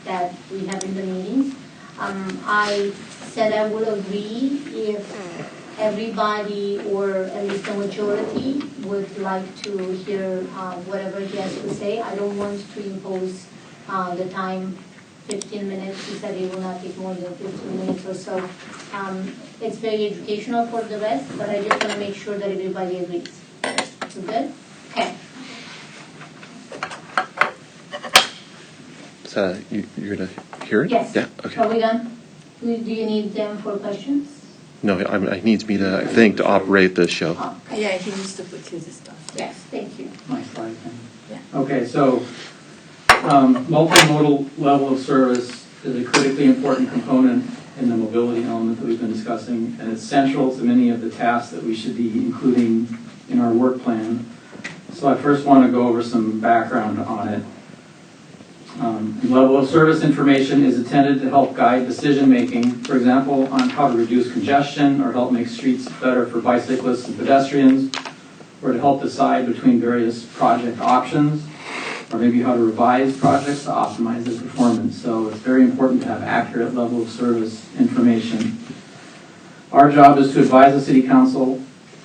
that we have in the meetings. I said I will agree if everybody or at least the majority would like to hear whatever he has to say. I don't want to impose the time, 15 minutes. He said it will not take more than 15 minutes or so. It's very educational for the rest, but I just want to make sure that everybody agrees. So good? Okay. You're going to hear it? Yes. Yeah, okay. Are we done? Do you need them for questions? No, he needs me to, I think, to operate the show. Oh, okay. Yeah, he needs to put his stuff. Yes, thank you. My slide thing. Yeah. Okay, so multimodal level of service is a critically important component in the mobility element that we've been discussing, and it's central to many of the tasks that we should be including in our work plan. So I first want to go over some background on it. Level of service information is intended to help guide decision making, for example, on how to reduce congestion or help make streets better for bicyclists and pedestrians, or to help decide between various project options, or maybe how to revise projects to optimize their performance. So it's very important to have accurate level of service information. Our job is to advise the City Council,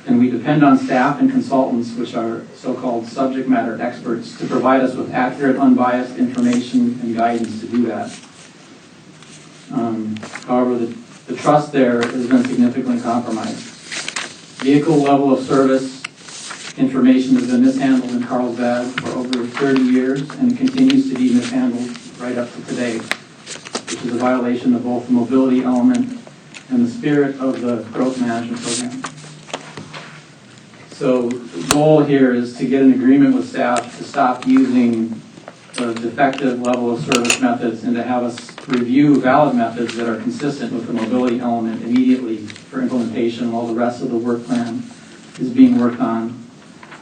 and we depend on staff and consultants, which are so-called subject matter experts, to provide us with accurate, unbiased information and guidance to do that. However, the trust there has been significantly compromised. Vehicle level of service information has been mishandled in Carlsbad for over 30 years, and it continues to be mishandled right up to today, which is a violation of both the mobility element and the spirit of the growth management program. So the goal here is to get an agreement with staff to stop using the defective level of service methods and to have us review valid methods that are consistent with the mobility element immediately for implementation while the rest of the work plan is being worked on.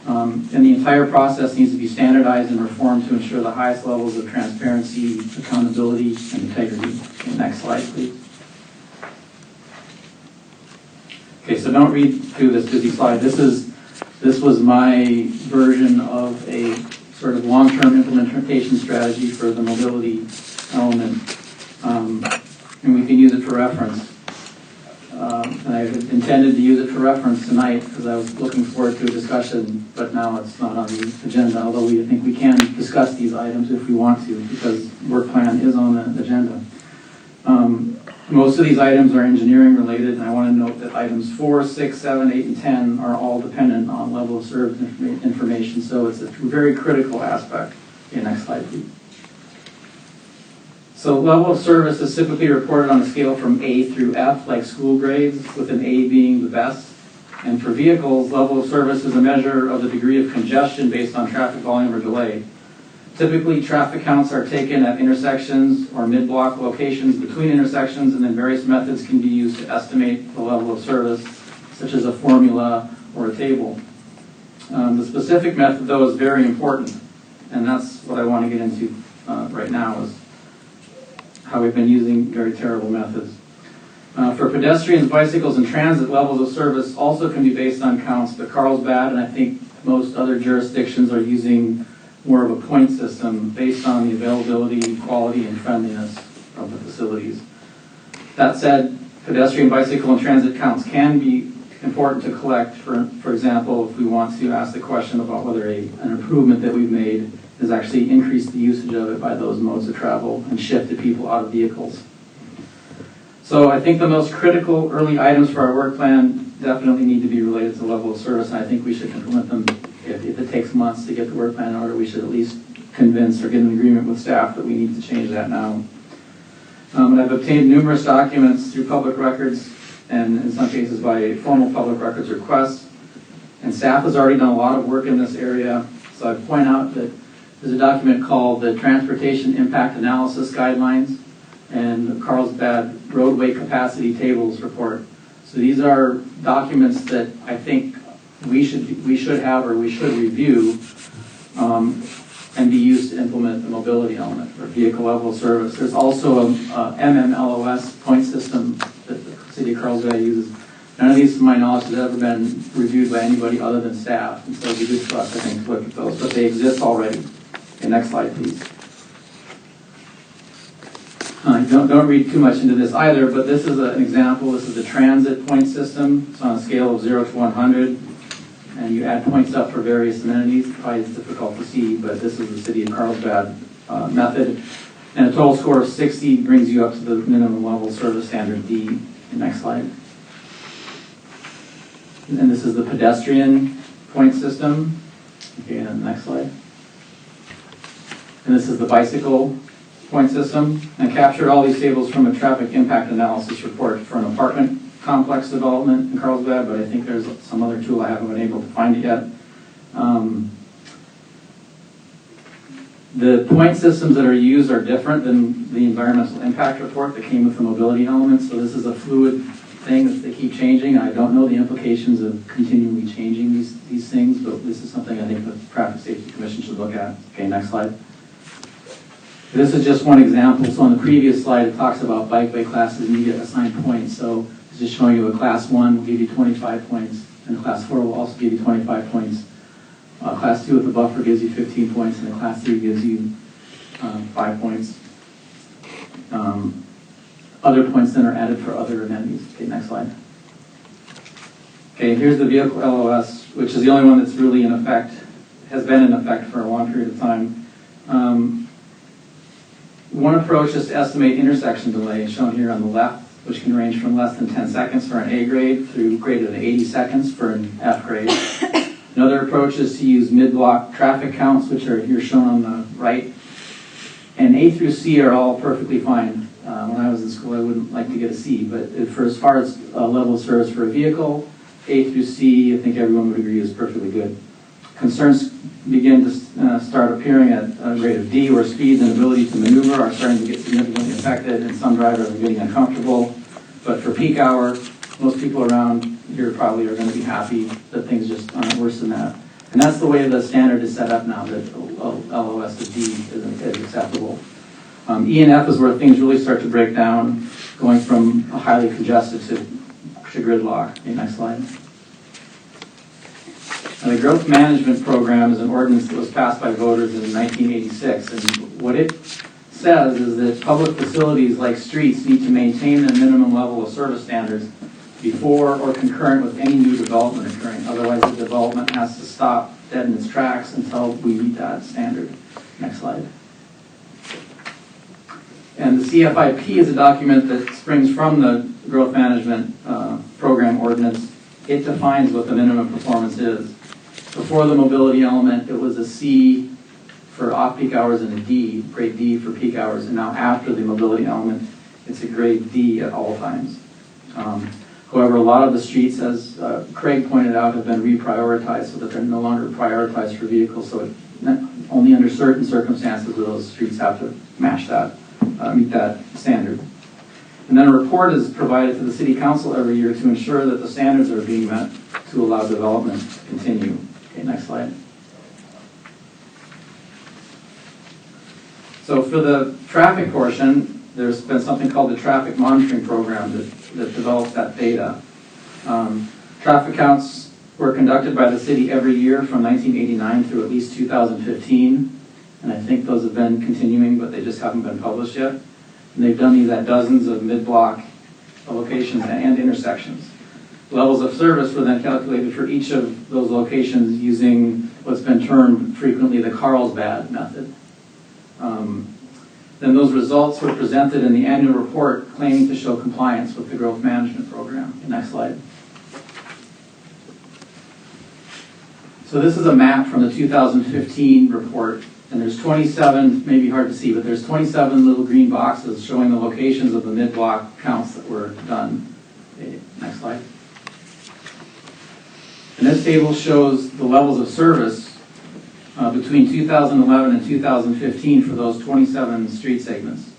And the entire process needs to be standardized and reformed to ensure the highest levels of transparency, accountability, and integrity. Okay, next slide, please. Okay, so don't read through this busy slide. This was my version of a sort of long-term implementation strategy for the mobility element, and we can use it for reference. And I intended to use it for reference tonight because I was looking forward to a discussion, but now it's not on the agenda, although we think we can discuss these items if we want to because work plan is on the agenda. Most of these items are engineering related, and I want to note that items 4, 6, 7, 8, and 10 are all dependent on level of service information, so it's a very critical aspect. Okay, next slide, please. So level of service is typically reported on a scale from A through F, like school grades, with an A being the best. And for vehicles, level of service is a measure of the degree of congestion based on traffic volume or delay. Typically, traffic counts are taken at intersections or mid-block locations between intersections, and then various methods can be used to estimate the level of service, such as a formula or a table. The specific method, though, is very important, and that's what I want to get into right now, is how we've been using very terrible methods. For pedestrians, bicycles, and transit, levels of service also can be based on counts, but Carlsbad, and I think most other jurisdictions, are using more of a point system based on the availability, quality, and friendliness of the facilities. That said, pedestrian, bicycle, and transit counts can be important to collect. For example, if we want to ask the question about whether an improvement that we've made has actually increased the usage of it by those modes of travel and shifted people out of vehicles. So I think the most critical early items for our work plan definitely need to be related to level of service, and I think we should implement them. If it takes months to get the work plan in order, we should at least convince or get an agreement with staff that we need to change that now. And I've obtained numerous documents through public records and in some cases by formal public records requests. And staff has already done a lot of work in this area. So I point out that there's a document called the Transportation Impact Analysis Guidelines and the Carlsbad Roadway Capacity Tables Report. So these are documents that I think we should have or we should review and be used to implement the mobility element or vehicle level service. There's also a MMLOS point system that the City of Carlsbad uses. None of these, to my knowledge, have ever been reviewed by anybody other than staff, and so it'd be good for us, I think, to look at those, but they exist already. Okay, next slide, please. Don't read too much into this either, but this is an example. This is the transit point system. It's on a scale of 0 to 100, and you add points up for various amenities. Probably it's difficult to see, but this is the City of Carlsbad method. And a total score of 60 brings you up to the minimum level service standard D. Next slide. And this is the pedestrian point system. Okay, and next slide. And this is the bicycle point system. And I captured all these tables from a traffic impact analysis report for an apartment complex development in Carlsbad, but I think there's some other tool I haven't been able to find it yet. The point systems that are used are different than the environmental impact report that came with the mobility elements. So this is a fluid thing that they keep changing. I don't know the implications of continually changing these things, but this is something I think the Traffic Safety Commission should look at. Okay, next slide. This is just one example. So on the previous slide, it talks about bikeway classes and you get assigned points. So it's just showing you a class 1 will give you 25 points, and a class 4 will also give you 25 points. Class 2 with the buffer gives you 15 points, and the class 3 gives you 5 points. Other points then are added for other amenities. Okay, next slide. Okay, here's the vehicle LOS, which is the only one that's really in effect, has been in effect for a long period of time. One approach is to estimate intersection delay, shown here on the left, which can range from less than 10 seconds for an A grade through greater than 80 seconds for an F grade. Another approach is to use mid-block traffic counts, which are here shown on the right. And A through C are all perfectly fine. When I was in school, I wouldn't like to get a C, but for as far as level of service for a vehicle, A through C, I think everyone would agree is perfectly good. Concerns begin to start appearing at a grade of D, where speeds and ability to maneuver are starting to get significantly affected, and some drivers are getting uncomfortable. But for peak hour, most people around here probably are going to be happy that things just aren't worse than that. And that's the way the standard is set up now, that LOS of D is acceptable. E and F is where things really start to break down, going from a highly congested to gridlock. Okay, next slide. Now, the Growth Management Program is an ordinance that was passed by voters in 1986, and what it says is that public facilities like streets need to maintain their minimum level of service standards before or concurrent with any new development occurring. Otherwise, the development has to stop dead in its tracks until we meet that standard. Next slide. And the CFIP is a document that springs from the Growth Management Program ordinance. It defines what the minimum performance is. Before the mobility element, it was a C for off-peak hours and a D, grade D for peak hours. And now after the mobility element, it's a grade D at all times. However, a lot of the streets, as Craig pointed out, have been reprioritized so that they're no longer prioritized for vehicles. So only under certain circumstances do those streets have to match that, meet that standard. And then a report is provided to the City Council every year to ensure that the standards are being met to allow development to continue. Okay, next slide. So for the traffic portion, there's been something called the Traffic Monitoring Program that develops that data. Traffic counts were conducted by the city every year from 1989 through at least 2015. And I think those have been continuing, but they just haven't been published yet. And they've done these at dozens of mid-block locations and intersections. Levels of service were then calculated for each of those locations using what's been termed frequently the Carlsbad method. Then those results were presented in the annual report claiming to show compliance with the Growth Management Program. Next slide. So this is a map from the 2015 report, and there's 27, maybe hard to see, but there's 27 little green boxes showing the locations of the mid-block counts that were done. Okay, next slide. And this table shows the levels of service between 2011 and 2015 for those 27 street segments.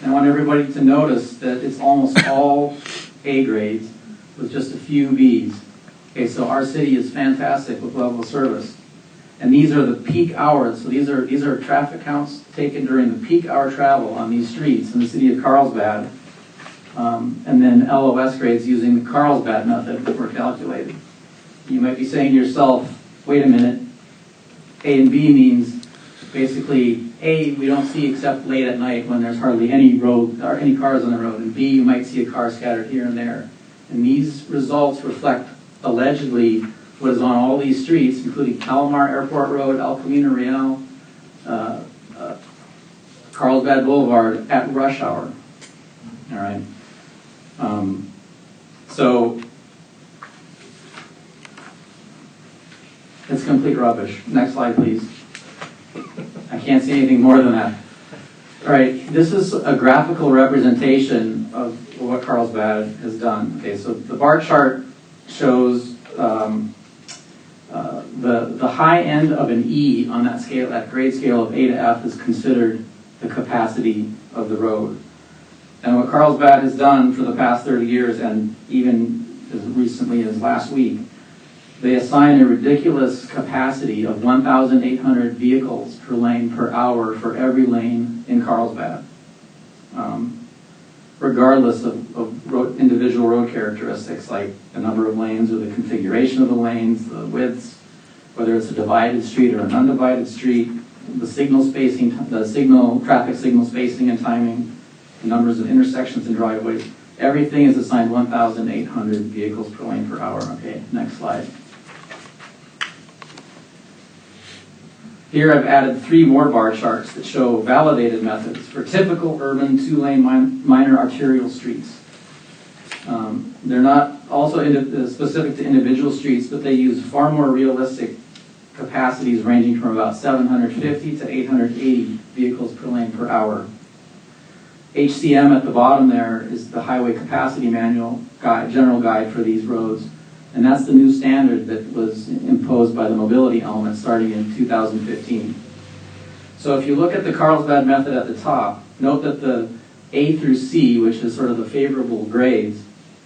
And I want everybody to notice that it's almost all A grades with just a few Bs. Okay, so our city is fantastic with level of service. And these are the peak hours. So these are traffic counts taken during the peak hour travel on these streets in the city of Carlsbad. and then LOS grades using the Carlsbad method were calculated. You might be saying to yourself, wait a minute, A and B means basically A, we don't see except late at night when there's hardly any road or any cars on the road, and B, you might see a car scattered here and there. And these results reflect allegedly what is on all these streets, including Palomar Airport Road, El Camino Real, Carlsbad Boulevard at rush hour. All right. So it's complete rubbish. Next slide, please. I can't see anything more than that. All right, this is a graphical representation of what Carlsbad has done. Okay, so the bar chart shows the high end of an E on that scale, that grade scale of A to F, is considered the capacity of the road. And what Carlsbad has done for the past 30 years, and even as recently as last week, they assign a ridiculous capacity of 1,800 vehicles per lane per hour for every lane in Carlsbad, regardless of individual road characteristics like the number of lanes or the configuration of the lanes, the widths, whether it's a divided street or an undivided street, the signal spacing, traffic signal spacing and timing, the numbers of intersections and driveways. Everything is assigned 1,800 vehicles per lane per hour. Okay, next slide. Here I've added 3 more bar charts that show validated methods for typical urban 2-lane minor arterial streets. They're not also specific to individual streets, but they use far more realistic capacities ranging from about 750 to 880 vehicles per lane per hour. HCM at the bottom there is the Highway Capacity Manual general guide for these roads. And that's the new standard that was imposed by the mobility element starting in 2015. So if you look at the Carlsbad method at the top, note that the A through C, which is sort of the favorable grades,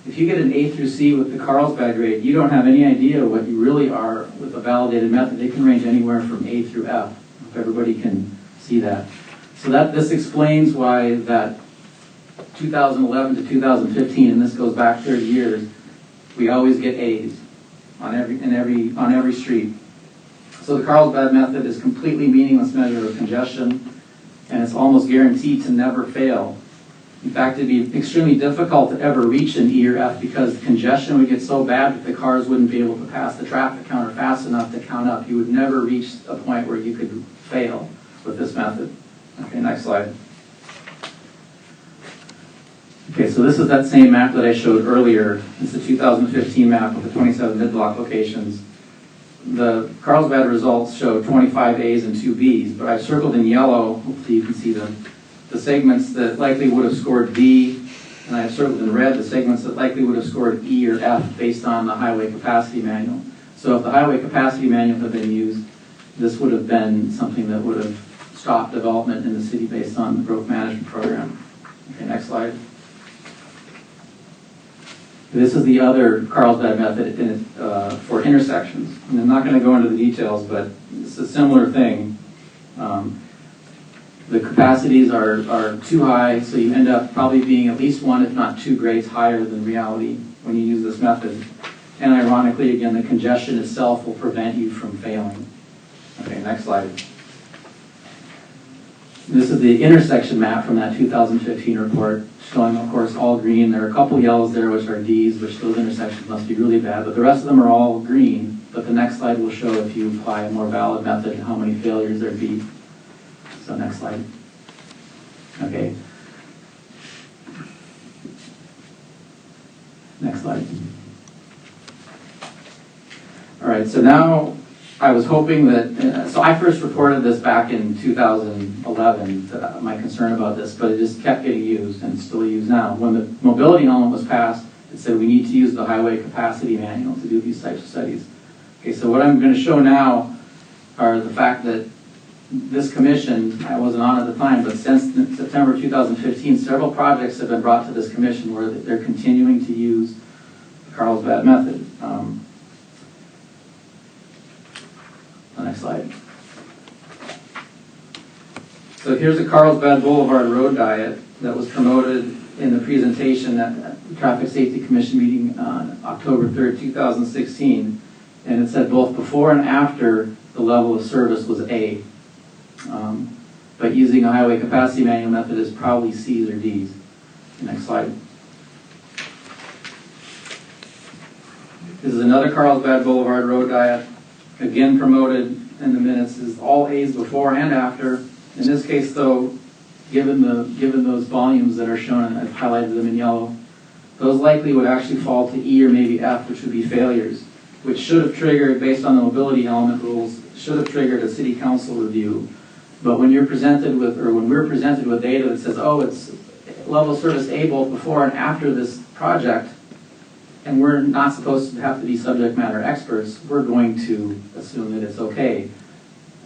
if you get an A through C with the Carlsbad grade, you don't have any idea what you really are with a validated method. They can range anywhere from A through F, if everybody can see that. So this explains why that 2011 to 2015, and this goes back 30 years, we always get A's on every street. So the Carlsbad method is a completely meaningless measure of congestion, and it's almost guaranteed to never fail. In fact, it'd be extremely difficult to ever reach an E or F because congestion would get so bad that the cars wouldn't be able to pass the traffic counter fast enough to count up. You would never reach a point where you could fail with this method. Okay, next slide. Okay, so this is that same map that I showed earlier. It's the 2015 map with the 27 mid-block locations. The Carlsbad results show 25 A's and 2 B's, but I've circled in yellow, hopefully you can see them, the segments that likely would have scored D, and I've circled in red the segments that likely would have scored E or F based on the Highway Capacity Manual. So if the Highway Capacity Manual had been used, this would have been something that would have stopped development in the city based on the growth management program. Okay, next slide. This is the other Carlsbad method for intersections. And I'm not going to go into the details, but it's a similar thing. The capacities are too high, so you end up probably being at least 1, if not 2 grades higher than reality when you use this method. And ironically, again, the congestion itself will prevent you from failing. Okay, next slide. This is the intersection map from that 2015 report, showing, of course, all green. There are a couple yellows there, which are Ds, which those intersections must be really bad, but the rest of them are all green. But the next slide will show if you apply a more valid method how many failures there'd be. So next slide. Okay. Next slide. All right, so now I was hoping that, so I first reported this back in 2011, my concern about this, but it just kept getting used and still used now. When the mobility element was passed, it said we need to use the Highway Capacity Manual to do these types of studies. Okay, so what I'm going to show now are the fact that this commission, I wasn't on at the time, but since September 2015, several projects have been brought to this commission where they're continuing to use the Carlsbad method. The next slide. So here's a Carlsbad Boulevard road diet that was promoted in the presentation at the Traffic Safety Commission meeting on October 3rd, 2016, and it said both before and after the level of service was A. But using a highway capacity manual method is probably C's or D's. Next slide. This is another Carlsbad Boulevard road diet, again promoted in the minutes is all A's before and after. In this case, though, given those volumes that are shown, and I've highlighted them in yellow, those likely would actually fall to E or maybe F, which would be failures, which should have triggered, based on the mobility element rules, should have triggered a city council review. But when you're presented with, or when we're presented with data that says, oh, it's level of service A both before and after this project, and we're not supposed to have to be subject matter experts, we're going to assume that it's okay.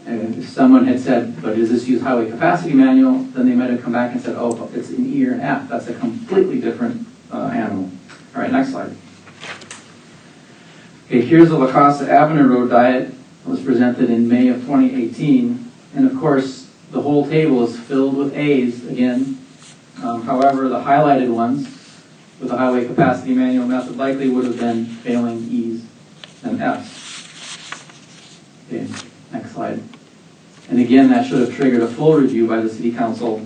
And if someone had said, but does this use highway capacity manual, then they might have come back and said, oh, it's an E or an F. That's a completely different animal. All right, next slide. Okay, here's the La Costa Avenue Road diet. It was presented in May of 2018. And of course, the whole table is filled with A's again. However, the highlighted ones with the highway capacity manual method likely would have been failing E's and F's. Okay, next slide. And again, that should have triggered a full review by the City Council,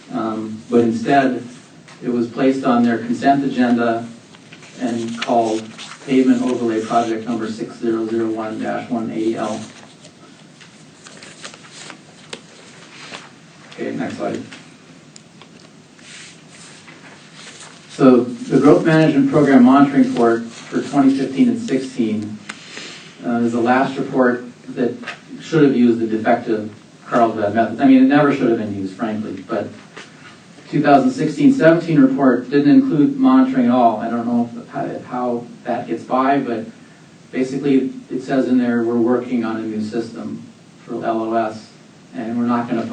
but instead it was placed on their consent agenda and called Pavement Overlay Project number 6001-180L. Okay, next slide. So the Growth Management Program Monitoring Report for 2015 and 16 is the last report that should have used the defective Carlsbad method. I mean, it never should have been used, frankly, but 2016-17 report didn't include monitoring at all. I don't know how that gets by, but basically it says in there we're working on a new system for LOS, and we're not going to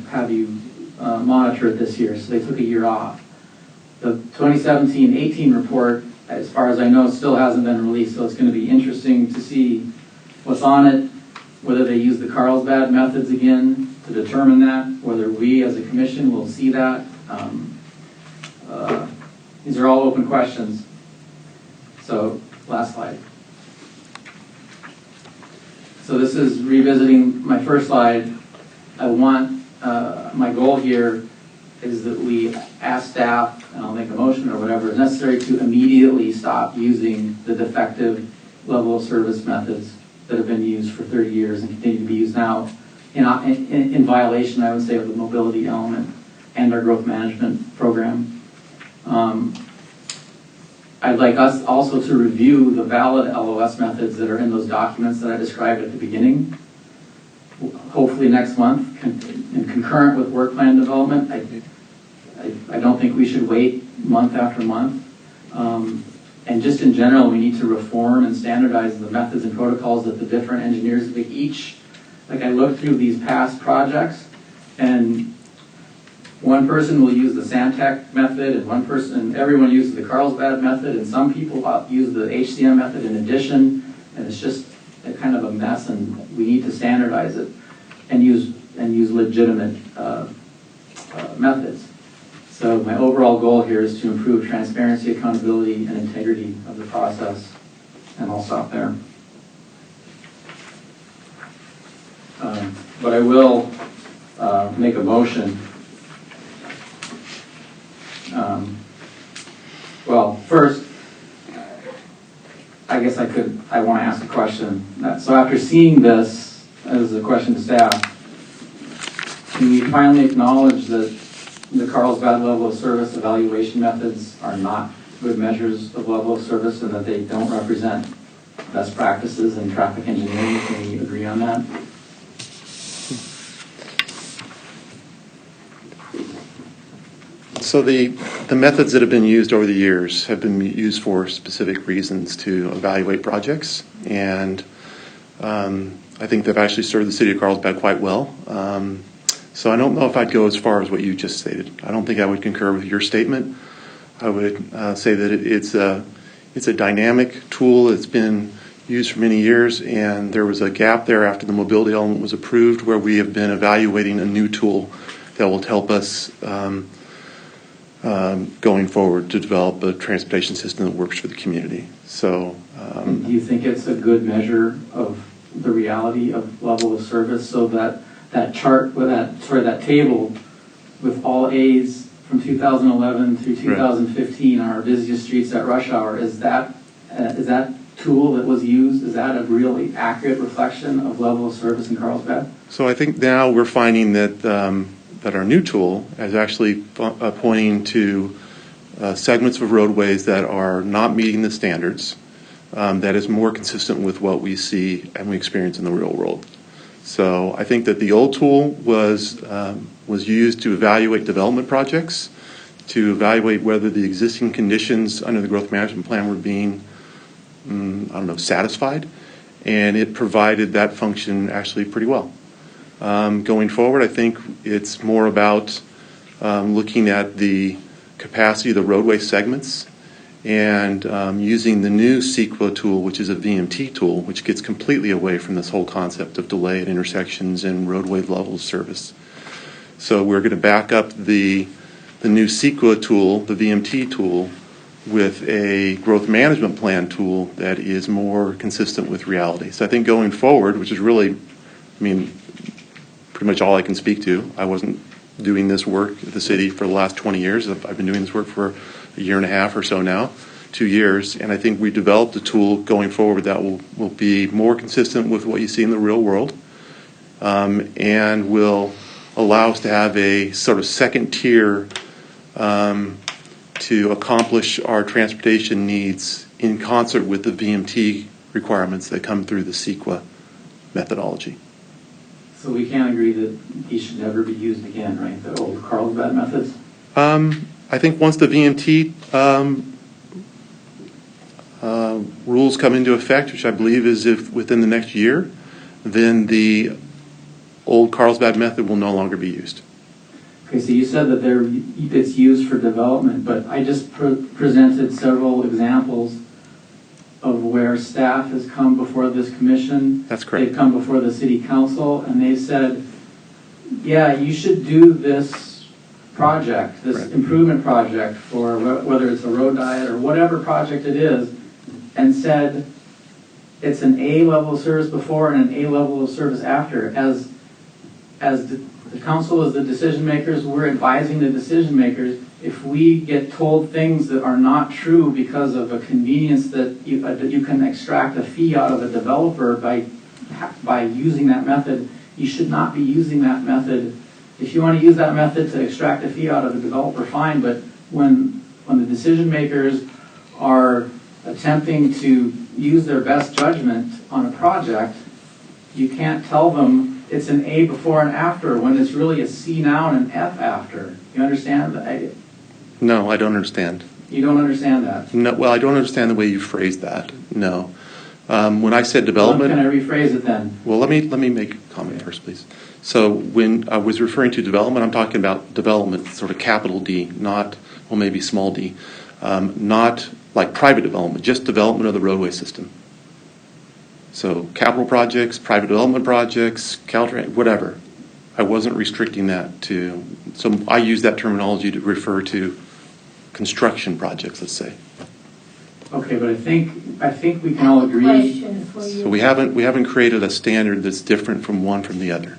have you monitor it this year. So they took a year off. The 2017-18 report, as far as I know, still hasn't been released, so it's going to be interesting to see what's on it, whether they use the Carlsbad methods again to determine that, whether we as a commission will see that. These are all open questions. So, last slide. So this is revisiting my first slide. I want, my goal here is that we ask staff, and I'll make a motion or whatever is necessary, to immediately stop using the defective level of service methods that have been used for 30 years and continue to be used now in violation, I would say, of the mobility element and our growth management program. I'd like us also to review the valid LOS methods that are in those documents that I described at the beginning, hopefully next month, and concurrent with work plan development. I don't think we should wait month after month. And just in general, we need to reform and standardize the methods and protocols that the different engineers, like I looked through these past projects, and one person will use the Santec method, and everyone uses the Carlsbad method, and some people use the HCM method in addition, and it's just a kind of a mess, and we need to standardize it and use legitimate methods. So my overall goal here is to improve transparency, accountability, and integrity of the process, and I'll stop there. But I will make a motion. Well, first, I guess I want to ask a question. So after seeing this, as a question to staff, can we finally acknowledge that the Carlsbad level of service evaluation methods are not good measures of level of service and that they don't represent best practices in traffic engineering? Can we agree on that? So the methods that have been used over the years have been used for specific reasons to evaluate projects, and I think they've actually served the city of Carlsbad quite well. So I don't know if I'd go as far as what you just stated. I don't think I would concur with your statement. I would say that it's a dynamic tool that's been used for many years, and there was a gap there after the mobility element was approved where we have been evaluating a new tool that will help us going forward to develop a transportation system that works for the community. So, Do you think it's a good measure of the reality of level of service, so that that chart with that table with all A's from 2011 through 2015 on our busiest streets at rush hour, is that tool that was used, is that a really accurate reflection of level of service in Carlsbad? so I think now we're finding that that our new tool is actually pointing to segments of roadways that are not meeting the standards, that is more consistent with what we see and we experience in the real world. So I think that the old tool was used to evaluate development projects, to evaluate whether the existing conditions under the growth management plan were being, satisfied, and it provided that function actually pretty well. Going forward, I think it's more about looking at the capacity of the roadway segments and using the new CEQA tool, which is a VMT tool, which gets completely away from this whole concept of delay at intersections and roadway level of service. So we're going to back up the new CEQA tool, the VMT tool, with a growth management plan tool that is more consistent with reality. So I think going forward, which is really, pretty much all I can speak to. I wasn't doing this work at the city for the last 20 years. I've been doing this work for a year and a half or so now, 2 years, and I think we developed a tool going forward that will be more consistent with what you see in the real world, and will allow us to have a sort of second tier to accomplish our transportation needs in concert with the VMT requirements that come through the CEQA methodology. So we can't agree that these should never be used again, right? The old Carlsbad methods? I think once the VMT rules come into effect, which I believe is within the next year, then the old Carlsbad method will no longer be used. Okay, so you said that it's used for development, but I just presented several examples of where staff has come before this commission. That's correct. They've come before the city council, and they said, yeah, you should do this project, this improvement project for whether it's a road diet or whatever project it is, and said it's an A level of service before and an A level of service after. As the council is the decision makers, we're advising the decision makers. If we get told things that are not true because of a convenience that you can extract a fee out of a developer by using that method, you should not be using that method. If you want to use that method to extract a fee out of a developer, fine, but when the decision makers are attempting to use their best judgment on a project, you can't tell them it's an A before and after when it's really a C now and an F after. You understand? No, I don't understand. You don't understand that? No, well, I don't understand the way you phrased that. No. When I said development... Well, can I rephrase it then? Well, let me make a comment first, please. So when I was referring to development, I'm talking about development, sort of capital D, not, well, maybe small d, not like private development, just development of the roadway system. So capital projects, private development projects, Caltrain, whatever. I wasn't restricting that to, so I use that terminology to refer to construction projects, let's say. Okay, but I think we can all agree. Question for you. So we haven't created a standard that's different from one from the other.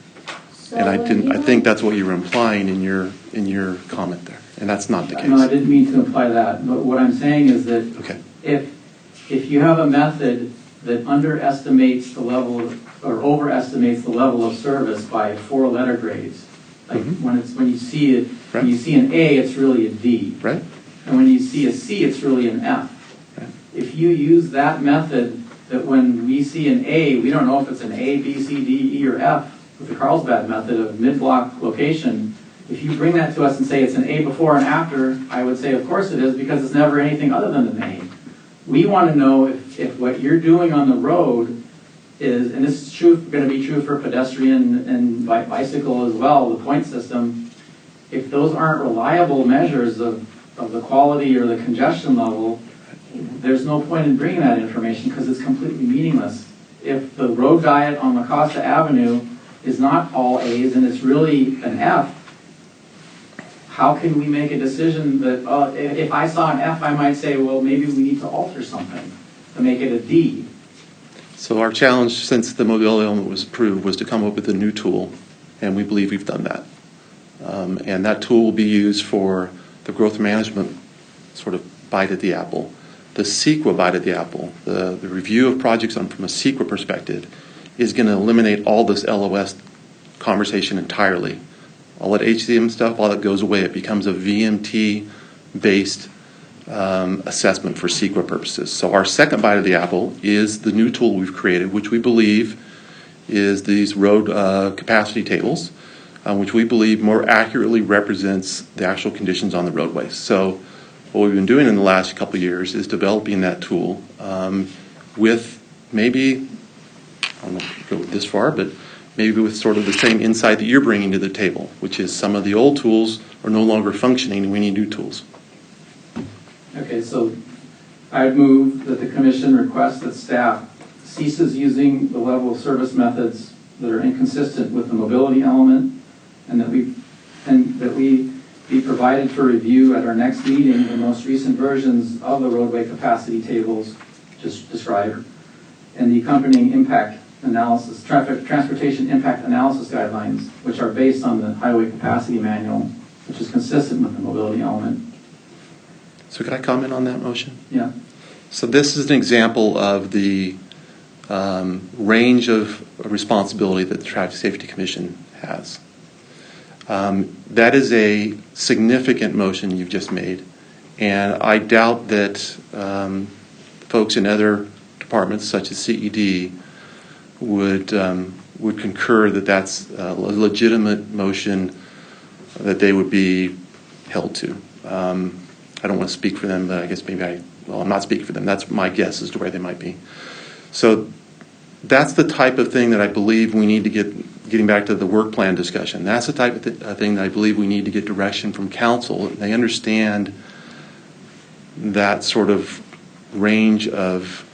So And when I think that's what you were implying in your comment there, and that's not the case. No, I didn't mean to imply that. But what I'm saying is that Okay. if you have a method that underestimates the level or overestimates the level of service by 4 letter grades, like when you see it, Right. when you see an A, it's really a D, Right? and when you see a C, it's really an F. Right. If you use that method, that when we see an A, we don't know if it's an A, B, C, D, E, or F with the Carlsbad method of mid-block location. If you bring that to us and say it's an A before and after, I would say, of course it is, because it's never anything other than an A. We want to know if what you're doing on the road is, and this is going to be true for pedestrian and bicycle as well, the point system, if those aren't reliable measures of the quality or the congestion level, there's no point in bringing that information because it's completely meaningless. If the road diet on La Costa Avenue is not all A's and it's really an F, how can we make a decision that, if I saw an F, I might say, well, maybe we need to alter something to make it a D. So our challenge since the mobility element was approved was to come up with a new tool, and we believe we've done that. And that tool will be used for the growth management sort of bite at the apple. The CEQA bite at the apple, the review of projects from a CEQA perspective, is going to eliminate all this LOS conversation entirely. All that HCM stuff, all that goes away. It becomes a VMT-based assessment for CEQA purposes. So our second bite of the apple is the new tool we've created, which we believe is these road capacity tables, which we believe more accurately represents the actual conditions on the roadways. So what we've been doing in the last couple of years is developing that tool with maybe, I don't know if I go this far, but maybe with sort of the same insight that you're bringing to the table, which is some of the old tools are no longer functioning and we need new tools. Okay, so I would move that the commission request that staff ceases using the level of service methods that are inconsistent with the mobility element, and that we be provided for review at our next meeting the most recent versions of the roadway capacity tables just described and the accompanying impact analysis, transportation impact analysis guidelines, which are based on the highway capacity manual, which is consistent with the mobility element. So could I comment on that motion? Yeah. So this is an example of the range of responsibility that the Traffic Safety Commission has. That is a significant motion you've just made, and I doubt that folks in other departments, such as CED, would concur that that's a legitimate motion that they would be held to. I don't want to speak for them, but I guess maybe I'm not speaking for them. That's my guess as to where they might be. So that's the type of thing that I believe we need to getting back to the work plan discussion. That's the type of thing that I believe we need to get direction from council. They understand that sort of range of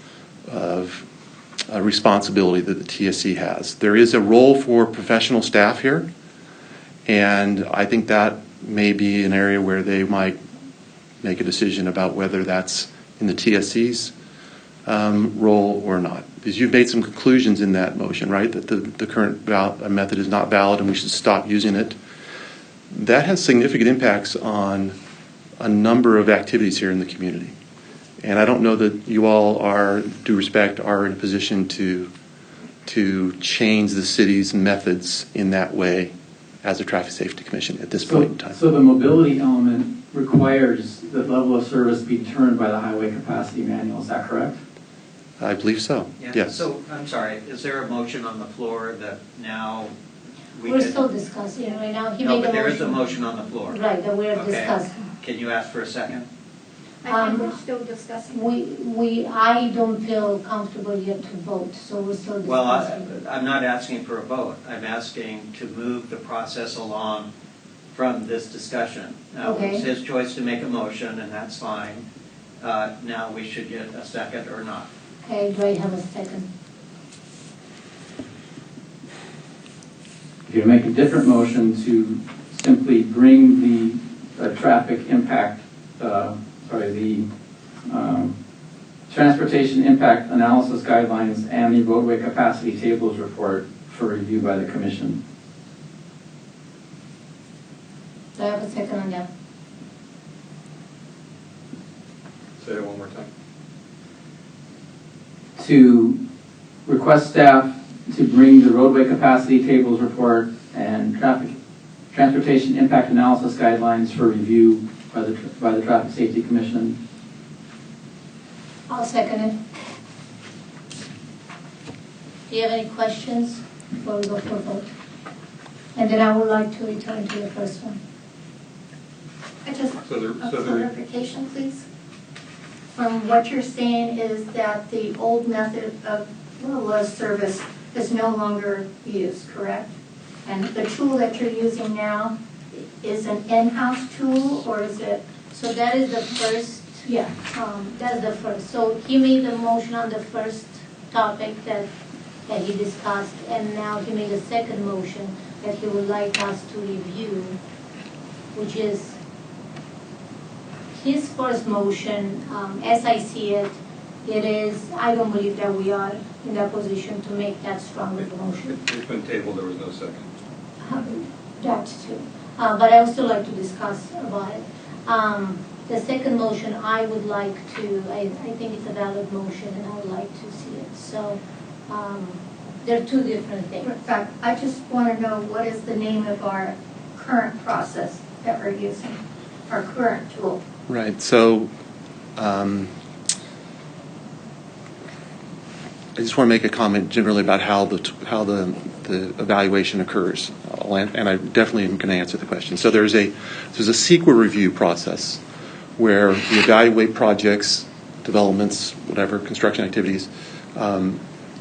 responsibility that the TSC has. There is a role for professional staff here, and I think that may be an area where they might make a decision about whether that's in the TSC's role or not. Because you've made some conclusions in that motion, right? That the current method is not valid and we should stop using it. That has significant impacts on a number of activities here in the community. And I don't know that you all due respect, are in a position to change the city's methods in that way as a Traffic Safety Commission at this point in time. So the mobility element requires the level of service be determined by the highway capacity manual, is that correct? I believe so, Yeah. yes. So, I'm sorry, is there a motion on the floor that now We're still discussing right now. He No, made but a there motion. is a motion on the floor. Right, that we're Okay. discussing. Can you ask for a second? I think we're still discussing. I don't feel comfortable yet to vote, so we're still discussing. Well, I'm not asking for a vote. I'm asking to move the process along from this discussion. Now, Okay. it's his choice to make a motion, and that's fine. Now we should get a second or not. Okay, do I have a second? If you make a different motion to simply bring the traffic impact, the transportation impact analysis guidelines and the roadway capacity tables report for review by the commission. Do I have a second on that? Say it one more time. To request staff to bring the roadway capacity tables report and transportation impact analysis guidelines for review by the Traffic Safety Commission. I'll second it. Do you have any questions before we go for a vote? And then I would like to return to the first one. I just, a clarification, please. From what you're saying is that the old method of LOS service is no longer used, correct? And the tool that you're using now is an in-house tool, or is it? So that is the first, Yeah. that's the first. So he made the motion on the first topic that he discussed, and now he made a second motion that he would like us to review, which is his first motion, as I see it, I don't believe that we are in that position to make that strong of a motion. It's been tabled, there was no second. That's true. But I would still like to discuss about it. The second motion, I would like to, I think it's a valid motion, and I would like to see it. So they're two different things. In fact, I just want to know what is the name of our current process that we're using, our current tool. Right. So I just want to make a comment generally about how the evaluation occurs, and I definitely am going to answer the question. So there's a CEQA review process where we evaluate projects, developments, whatever, construction activities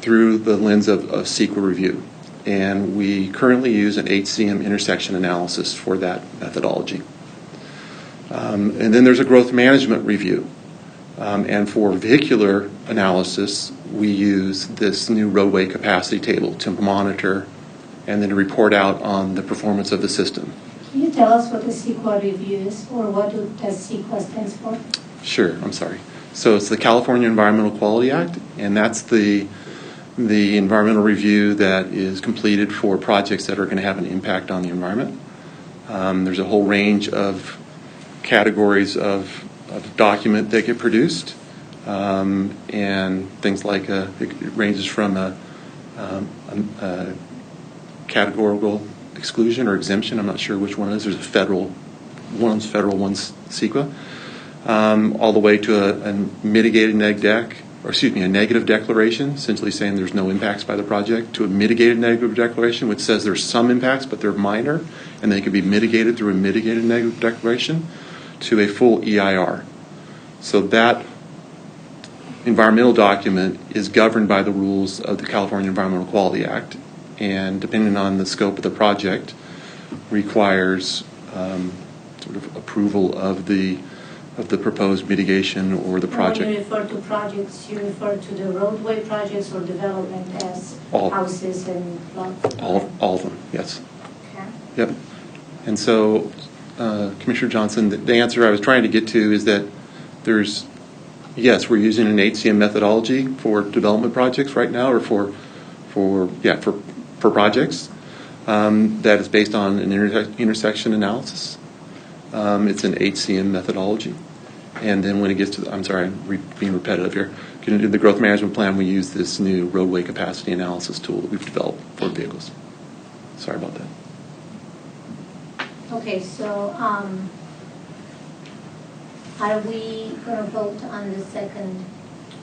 through the lens of CEQA review. And we currently use an HCM intersection analysis for that methodology. And then there's a growth management review. And for vehicular analysis, we use this new roadway capacity table to monitor and then to report out on the performance of the system. Can you tell us what the CEQA review is, or what does CEQA stands for? Sure, I'm sorry. So it's the California Environmental Quality Act, and that's the environmental review that is completed for projects that are going to have an impact on the environment. There's a whole range of categories of document that get produced, and things like it ranges from a categorical exclusion or exemption. I'm not sure which one it is. There's one's federal, one's CEQA, all the way to a mitigated a negative declaration, essentially saying there's no impacts by the project, to a mitigated negative declaration, which says there's some impacts, but they're minor, and they can be mitigated through a mitigated negative declaration, to a full EIR. So that environmental document is governed by the rules of the California Environmental Quality Act, and depending on the scope of the project, requires sort of approval of the proposed mitigation or the project. When you refer to projects, you refer to the roadway projects or development as houses and lots? All of them, yes. Okay. Yep. And so, Commissioner Johnson, the answer I was trying to get to is that yes, we're using an HCM methodology for development projects right now, or for projects that is based on an intersection analysis. It's an HCM methodology. And then when it gets to being repetitive here, in the growth management plan, we use this new roadway capacity analysis tool that we've developed for vehicles. Sorry about that. Okay, so are we going to vote on the second?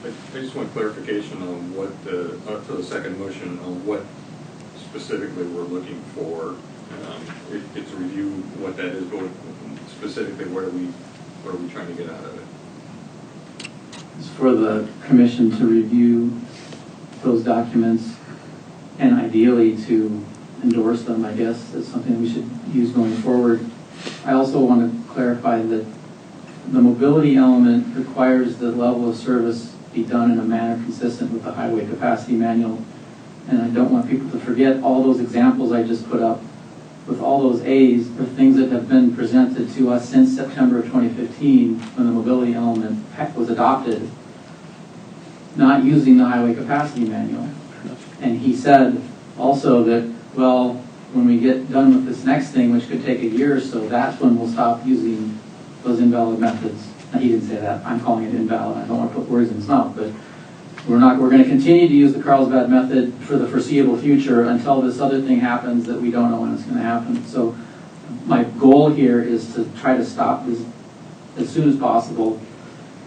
I just want clarification on what for the second motion, on what specifically we're looking for. It's a review what that is, but specifically what are we trying to get out of it? It's for the commission to review those documents and ideally to endorse them, I guess. That's something we should use going forward. I also want to clarify that the mobility element requires the level of service be done in a manner consistent with the highway capacity manual. And I don't want people to forget all those examples I just put up with all those A's are things that have been presented to us since September of 2015 when the mobility element was adopted, not using the highway capacity manual. And he said also that, well, when we get done with this next thing, which could take a year or so, that's when we'll stop using those invalid methods. Now, he didn't say that. I'm calling it invalid. I don't want to put words in his mouth, but we're going to continue to use the Carlsbad method for the foreseeable future until this other thing happens that we don't know when it's going to happen. So my goal here is to try to stop this as soon as possible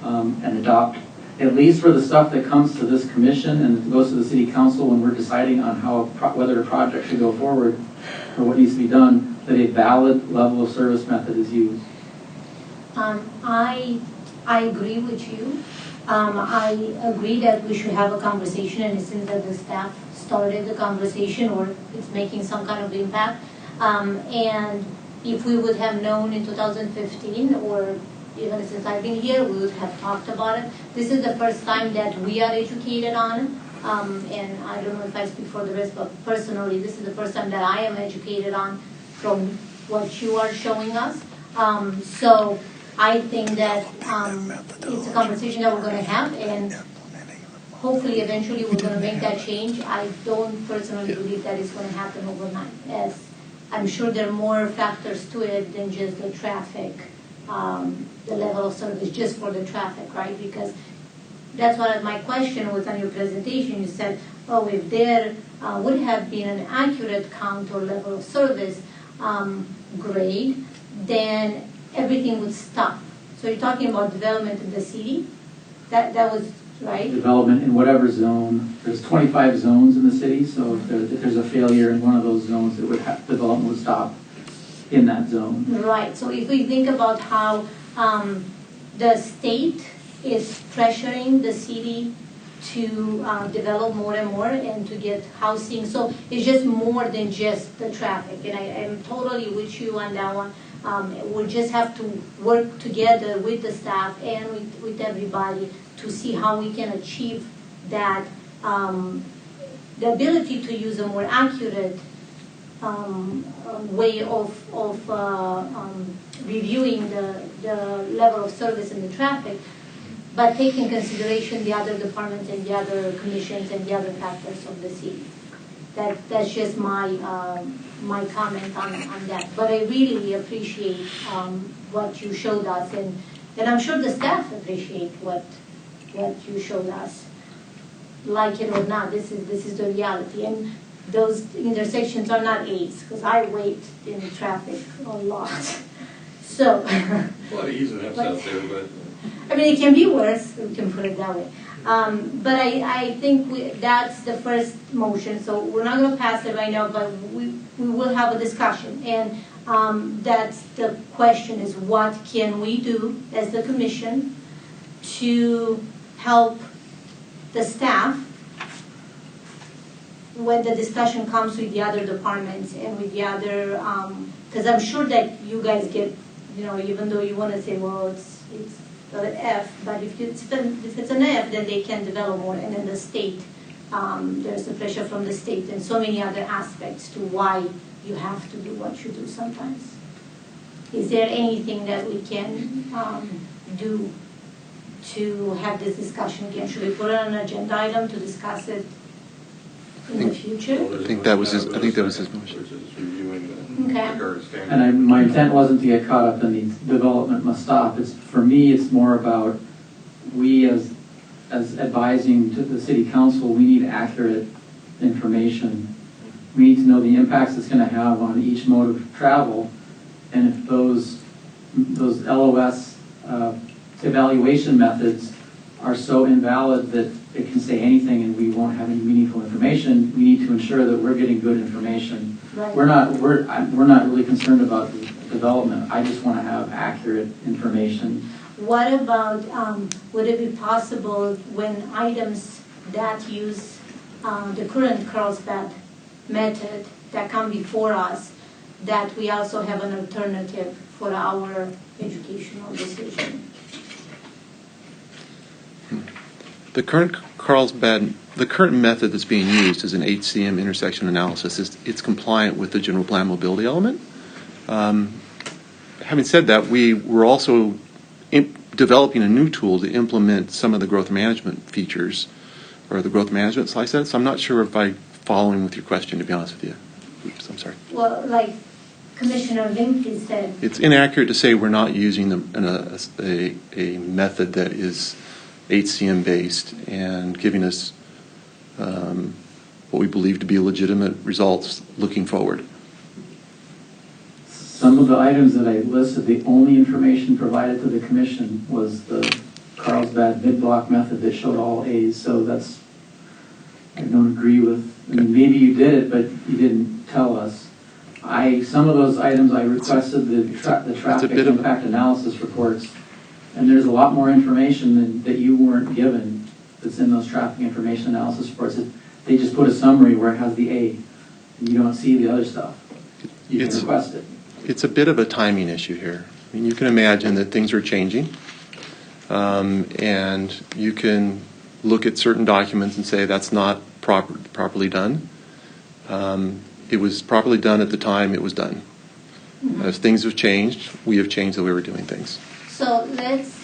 and adopt, at least for the stuff that comes to this commission and goes to the city council when we're deciding on whether a project should go forward or what needs to be done, that a valid level of service method is used. I agree with you. I agree that we should have a conversation, and it seems that the staff started the conversation or it's making some kind of impact. And if we would have known in 2015 or even since I've been here, we would have talked about it. This is the first time that we are educated on it. And I don't know if I speak for the rest, but personally, this is the first time that I am educated on from what you are showing us. So I think that it's a conversation that we're going to have, and hopefully eventually we're going to make that change. I don't personally believe that it's going to happen overnight, as I'm sure there are more factors to it than just the traffic, the level of service just for the traffic, right? Because that's what my question was on your presentation. You said, oh, if there would have been an accurate count or level of service grade, then everything would stop. So you're talking about development in the city? That was right? Development in whatever zone. There's 25 zones in the city, so if there's a failure in one of those zones, development would stop in that zone. Right. So if we think about how the state is pressuring the city to develop more and more and to get housing, so it's just more than just the traffic. And I am totally with you on that one. We just have to work together with the staff and with everybody to see how we can achieve that, the ability to use a more accurate way of reviewing the level of service in the traffic, but take in consideration the other departments and the other commissions and the other factors of the city. That's just my comment on that. But I really appreciate what you showed us, and I'm sure the staff appreciate what you showed us. Like it or not, this is the reality. And those intersections are not A's, because I wait in traffic a lot. So. A lot of E's and F's out there, but. I mean, it can be worse, we can put it that way. But I think that's the first motion, so we're not going to pass it right now, but we will have a discussion. And that's the question, is what can we do as the commission to help the staff when the discussion comes with the other departments and with the other, because I'm sure that you guys get, even though you want to say, well, it's an F, but if it's an F, then they can develop more. And then the state, there's the pressure from the state and so many other aspects to why you have to do what you do sometimes. Is there anything that we can do to have this discussion again? Should we put it on an agenda item to discuss it in the future? I think that was his motion. Which is reviewing the Okay. current standard. And my intent wasn't to get caught up in the development must stop. For me, it's more about we as advising to the city council, we need accurate information. We need to know the impacts it's going to have on each mode of travel, and if those LOS evaluation methods are so invalid that it can say anything and we won't have any meaningful information, we need to ensure that we're getting good information. Right. We're not really concerned about the development. I just want to have accurate information. What about, would it be possible when items that use the current Carlsbad method that come before us, that we also have an alternative for our educational decision? The current method that's being used is an HCM intersection analysis. It's compliant with the general plan mobility element. Having said that, we're also developing a new tool to implement some of the growth management features, or the growth management slice set. So I'm not sure if I'm following with your question, to be honest with you. Oops, I'm sorry. Well, like Commissioner Limke said. It's inaccurate to say we're not using a method that is HCM based and giving us what we believe to be legitimate results looking forward. Some of the items that I listed, the only information provided to the commission was the Carlsbad mid-block method that showed all A's. So I don't agree with. I mean, maybe you did it, but you didn't tell us. Some of those items I requested the traffic impact analysis reports, and there's a lot more information that you weren't given that's in those traffic information analysis reports. They just put a summary where it has the A, and you don't see the other stuff. You can request it. It's a bit of a timing issue here. I mean, you can imagine that things are changing, and you can look at certain documents and say that's not properly done. It was properly done at the time it was done. As things have changed, we have changed the way we're doing things. So let's,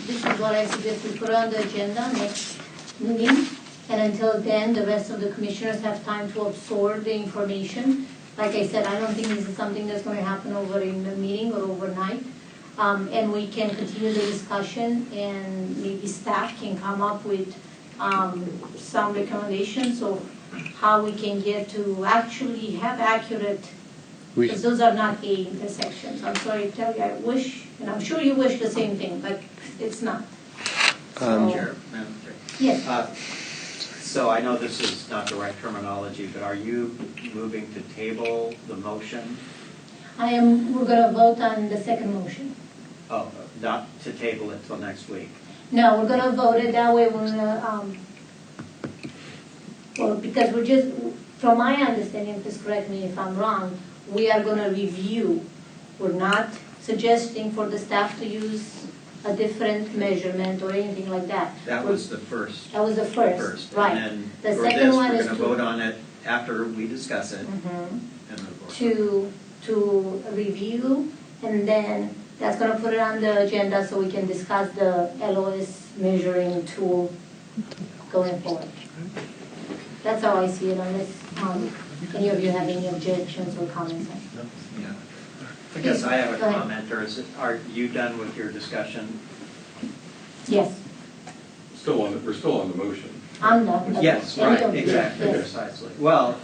this is what I suggest we put on the agenda next meeting. And until then, the rest of the commissioners have time to absorb the information. Like I said, I don't think this is something that's going to happen over in the meeting or overnight. And we can continue the discussion, and maybe staff can come up with some recommendations of how we can get to actually have accurate, because those are not A intersections. I'm sorry to tell you, I wish, and I'm sure you wish the same thing, but it's not. Chair, Madam Chair. Yes. So I know this is not the right terminology, but are you moving to table the motion? We're going to vote on the second motion. Oh, not to table it till next week? No, we're going to vote it that way. We're going to, well, because we're just, from my understanding, please correct me if I'm wrong, we are going to review. We're not suggesting for the staff to use a different measurement or anything like that. That was the first. That was the first, right. And The then for second this, one we're is going to vote on it after we discuss it. And move forward. to review, and then that's going to put it on the agenda so we can discuss the LOS measuring tool going forward. That's how I see it, unless any of you have any objections or comments. Yeah. I guess I have a Go ahead. comment, or are you done with your discussion? Yes, We're still on the motion. I'm done. Yes, Any right, of you? exactly, Yes. precisely. Well,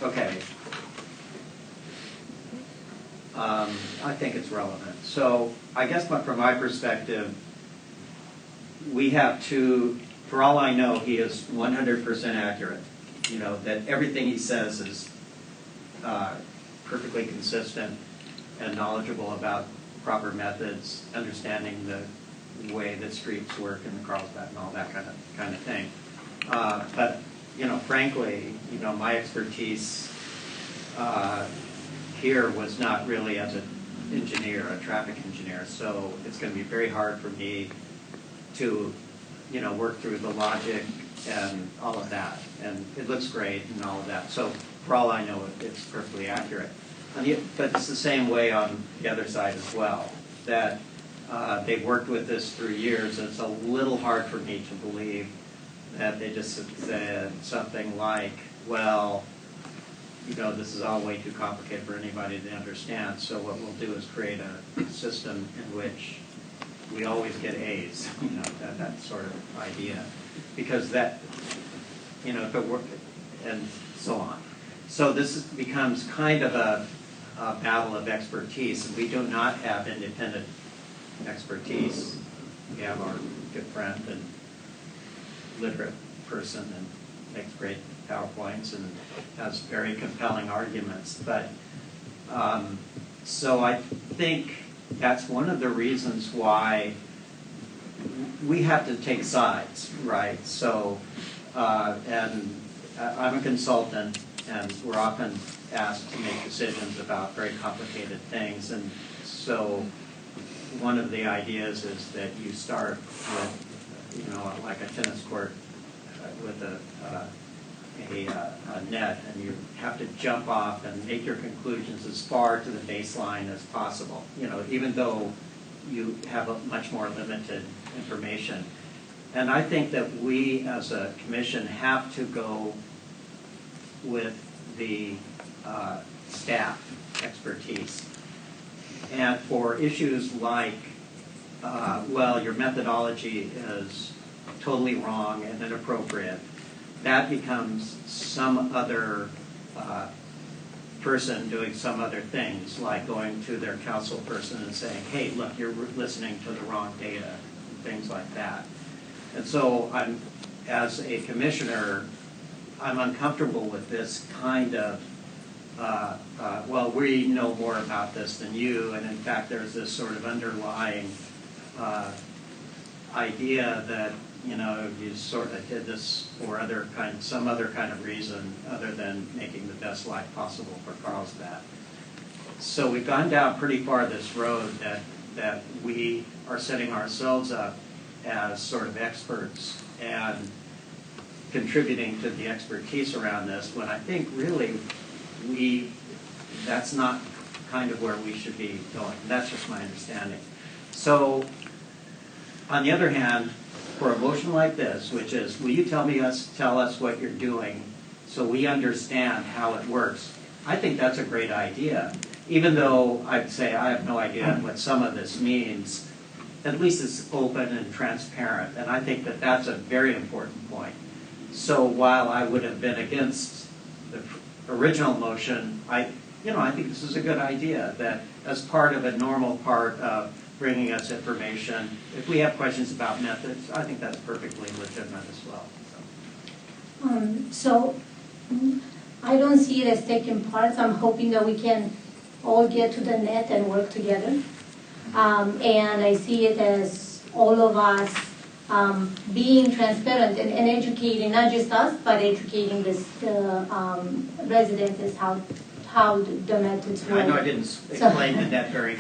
okay. I think it's relevant. So I guess from my perspective, we have to, for all I know, he is 100% accurate. You know, that everything he says is perfectly consistent and knowledgeable about proper methods, understanding the way that streets work in the Carlsbad and all that kind of thing. But, you know, frankly, you know, my expertise here was not really as an engineer, a traffic engineer, so it's going to be very hard for me to, you know, work through the logic and all of that. And it looks great and all of that. So for all I know, it's perfectly accurate. But it's the same way on the other side as well, that they've worked with this through years. It's a little hard for me to believe that they just said something like, well, you know, this is all way too complicated for anybody to understand, so what we'll do is create a system in which we always get A's, you know, that sort of idea. Because that, you know, if it worked, and so on. So this becomes kind of a battle of expertise, and we do not have independent expertise. We have our good friend and literate person and makes great PowerPoints and has very compelling arguments. But so I think that's one of the reasons why we have to take sides, right? So, and I'm a consultant, and we're often asked to make decisions about very complicated things. And so one of the ideas is that you start with, you know, like a tennis court with a net, and you have to jump off and make your conclusions as far to the baseline as possible, you know, even though you have a much more limited information. And I think that we as a commission have to go with the staff expertise. And for issues like, well, your methodology is totally wrong and inappropriate, that becomes some other person doing some other things, like going to their council person and saying, hey, look, you're listening to the wrong data, and things like that. And so I'm, as a commissioner, I'm uncomfortable with this kind of, well, we know more about this than you, and in fact there's this sort of underlying idea that, you know, you sort of did this for some other kind of reason other than making the best life possible for Carlsbad. So we've gone down pretty far this road that we are setting ourselves up as sort of experts and contributing to the expertise around this, when I think really that's not kind of where we should be going. That's just my understanding. So, on the other hand, for a motion like this, which is, will you tell us what you're doing so we understand how it works? I think that's a great idea. Even though I'd say I have no idea what some of this means, at least it's open and transparent, and I think that that's a very important point. So while I would have been against the original motion, I think this is a good idea, that as part of a normal part of bringing us information, if we have questions about methods, I think that's perfectly legitimate as well. So I don't see it as taking parts. I'm hoping that we can all get to the net and work together. And I see it as all of us being transparent and educating, not just us, but educating the residents as how the methods work. I know I didn't explain the net very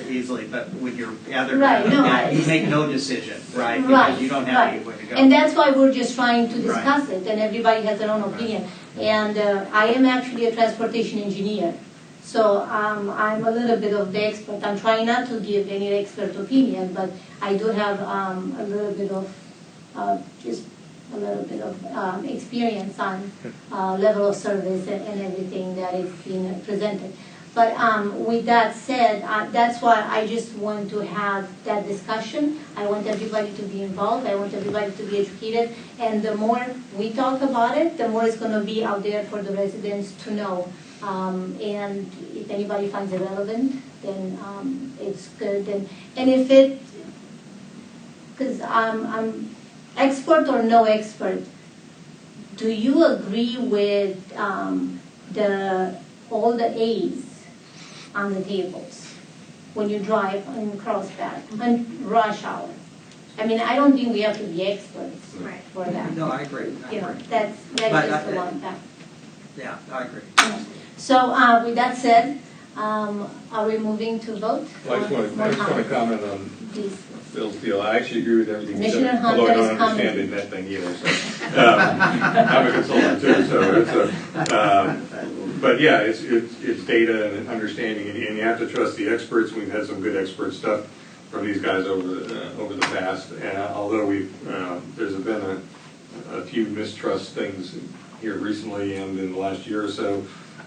easily, but with your other Right, you make no decision, right? Right, Because you don't have right. anywhere to go. And that's why we're just trying to discuss it, and everybody has their own opinion. And I am actually a transportation engineer, so I'm a little bit of the expert. I'm trying not to give any expert opinion, but I do have a little bit of experience on level of service and everything that is being presented. But with that said, that's why I just want to have that discussion. I want everybody to be involved. I want everybody to be educated. And the more we talk about it, the more it's going to be out there for the residents to know. And if anybody finds it relevant, then it's good. And if it, because I'm expert or no expert, do you agree with all the A's on the tables when you drive in Crossback and rush hour? I mean, I don't think we have to be experts for that. No, I agree. That's just the one fact. Yeah, I agree. So with that said, are we moving to vote? Well, I just want to comment on Please. Bill's deal. I actually agree with everything he Commissioner said, Hunter although I is don't understand the net thing either. So, I'm a consultant too, so it's but yeah, it's data and understanding, and you have to trust the experts. We've had some good expert stuff from these guys over the past, and although there's been a few mistrust things here recently and in the last year or so,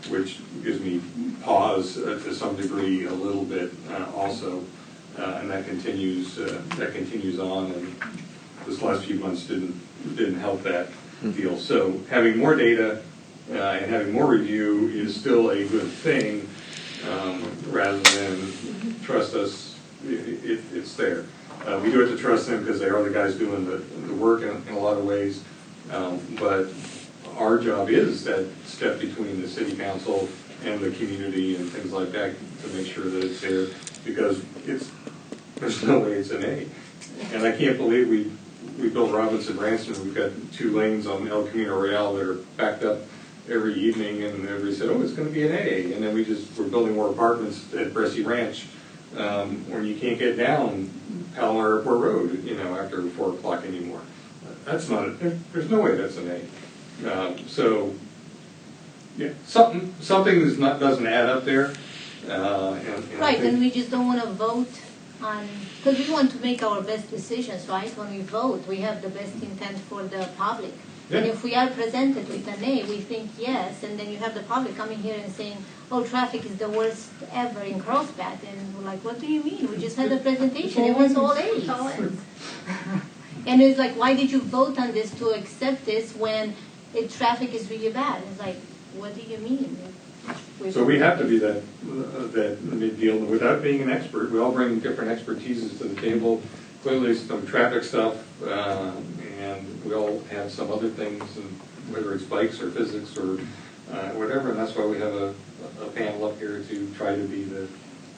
which gives me pause to some degree a little bit also. And that continues on, and this last few months didn't help that deal. So having more data and having more review is still a good thing, rather than trust us. It's there. We do have to trust them because they are the guys doing the work in a lot of ways. But our job is that step between the city council and the community and things like that to make sure that it's there, because there's no way it's an A. And I can't believe we built Robinson Ransom. We've got 2 lanes on El Camino Real that are backed up every evening, and everybody said, oh, it's going to be an A. And then we're building more apartments at Bresci Ranch, where you can't get down Palomar Airport Road, after 4 o'clock anymore. That's not there's no way that's an A. So, yeah, something doesn't add up there. Right, and we just don't want to vote on, because we want to make our best decisions, right? When we vote, we have the best intent for the public. Yeah. And if we are presented with an A, we think yes, and then you have the public coming here and saying, oh, traffic is the worst ever in Crossback, and we're like, what do you mean? We just had a presentation, it was all A's. And it's like, why did you vote on this to accept this when traffic is really bad? It's like, what do you mean? So we have to be that mid-deal without being an expert. We all bring different expertises to the table. Clearly some traffic stuff, and we all have some other things, whether it's bikes or physics or whatever, and that's why we have a panel up here to try to be the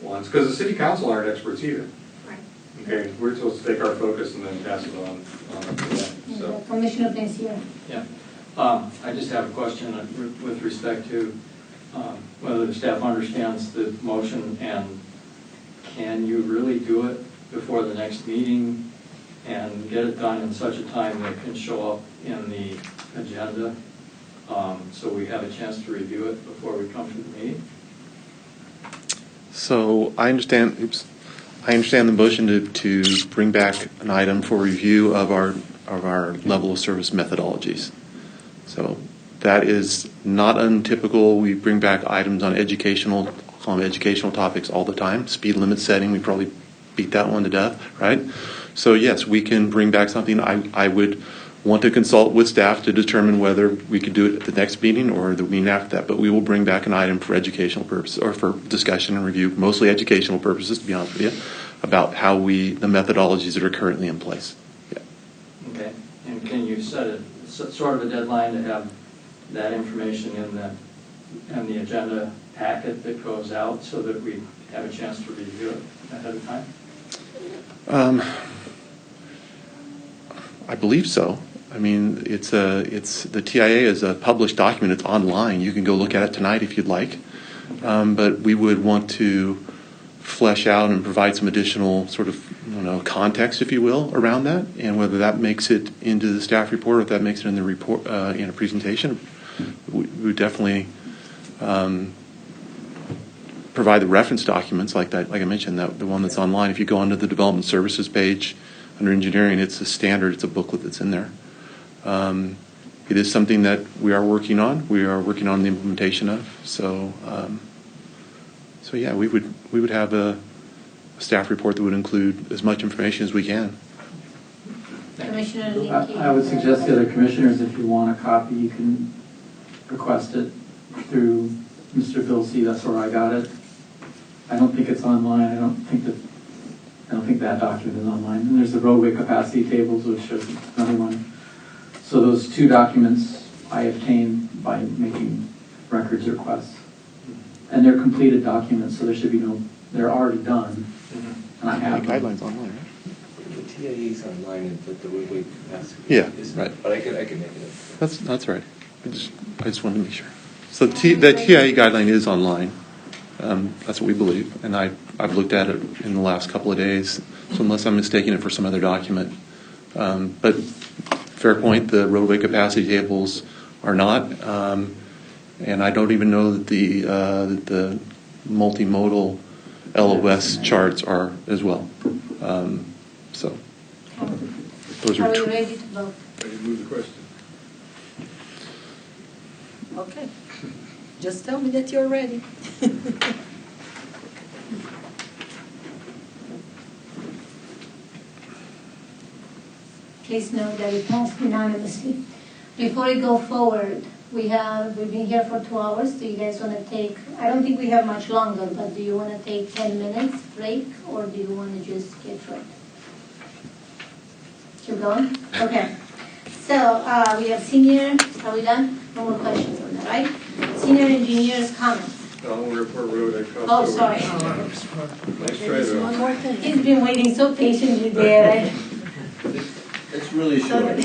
ones. Because the city council aren't experts either. Right. Okay, we're supposed to take our focus and then pass it on to them. So. Commissioner Pensier. Yeah. I just have a question with respect to whether the staff understands the motion, and can you really do it before the next meeting and get it done in such a time that it can show up in the agenda, so we have a chance to review it before we come to the meeting? So I understand. Oops. I understand the motion to bring back an item for review of our level of service methodologies. So that is not untypical. We bring back items on educational topics all the time. Speed limit setting, we probably beat that one to death, right? So yes, we can bring back something. I would want to consult with staff to determine whether we could do it at the next meeting or the meeting after that, but we will bring back an item for educational purposes, or for discussion and review, mostly educational purposes, to be honest with you, about how the methodologies that are currently in place. Yeah. Okay, and can you set a sort of a deadline to have that information in the agenda packet that goes out so that we have a chance to review it ahead of time? I believe so. I mean, it's the TIA is a published document. It's online. You can go look at it tonight if you'd like. But we would want to flesh out and provide some additional sort of, context, if you will, around that, and whether that makes it into the staff report or if that makes it in the report in a presentation. We would definitely provide the reference documents like that, like I mentioned, the one that's online. If you go onto the development services page under engineering, it's a standard. It's a booklet that's in there. It is something that we are working on. We are working on the implementation of. So yeah, we would have a staff report that would include as much information as we can. Commissioner Linke. I would suggest the other commissioners, if you want a copy, you can request it through Mr. Bilsey. That's where I got it. I don't think it's online. I don't think that document is online. And there's the roadway capacity tables, which is another one. So those two documents I obtained by making records requests. And they're completed documents, so there should be they're already done. And I have the guidelines online, right? The TIA is online, but the roadway capacity is right. But I can make it. That's right. I just wanted to make sure. So the TIA guideline is online. That's what we believe, and I've looked at it in the last couple of days. So unless I'm mistaking it for some other document, but fair point. The roadway capacity tables are not, and I don't even know that the multimodal LOS charts are as well. So those Are are. we ready to vote? Ready to move the question? Okay. Just tell me that you're ready. Please note that it passed unanimously. Before we go forward, we've been here for 2 hours. Do you guys want to take, I don't think we have much longer, but do you want to take 10 minutes break, or do you want to just get through it? Keep going? Okay. So we have senior, are we done? No more questions on that, right? Senior engineer's comments. Report road. Oh, sorry. Nice try, There's though. one more thing. He's been waiting so patiently there, right? It's really short.